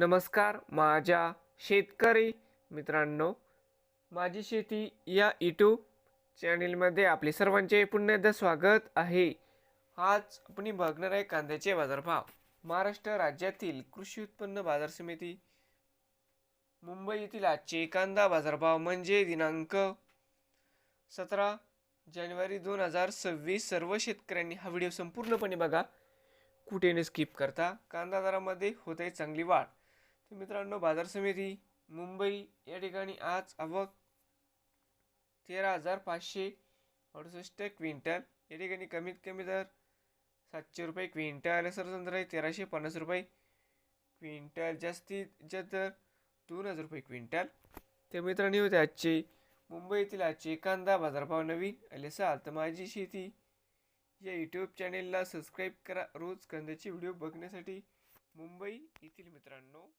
नमस्कार माझ्या शेतकरी मित्रांनो, माझी शेती या यूट्यूब चॅनलमध्ये आपले सर्वांचे पुन्हा एकदा स्वागत आहे. आज आपण बघणार आहे कांद्याचे बाजारभाव. महाराष्ट्र राज्यातील कृषी उत्पन्न बाजार समिती मुंबई येथील आजचे कांदा बाजारभाव म्हणजे दिनांक 17 जानेवारी 2026. सर्व शेतकऱ्यांनी हा व्हिडिओ संपूर्णपणे बघा, कुठे न स्किप करता. कांदा दरामध्ये होत आहे चांगली वाढ. तर मित्रांनो, बाजार समिती मुंबई या ठिकाणी आज आवक 13,568 क्विंटल. या ठिकाणी कमीत कमी दर 700 रुपये क्विंटल, सरसंद्र आहे 1350 रुपये क्विंटल, जास्तीत जास्त दर 2000 रुपये क्विंटल. तर मित्रांनो, होते आजचे मुंबई येथील आजचे कांदा बाजारभाव. नवीन आले असाल तर माझी शेती या यूट्यूब चॅनेलला सबस्क्राईब करा रोज कांद्याचे व्हिडिओ बघण्यासाठी. मुंबई येथील मित्रांनो.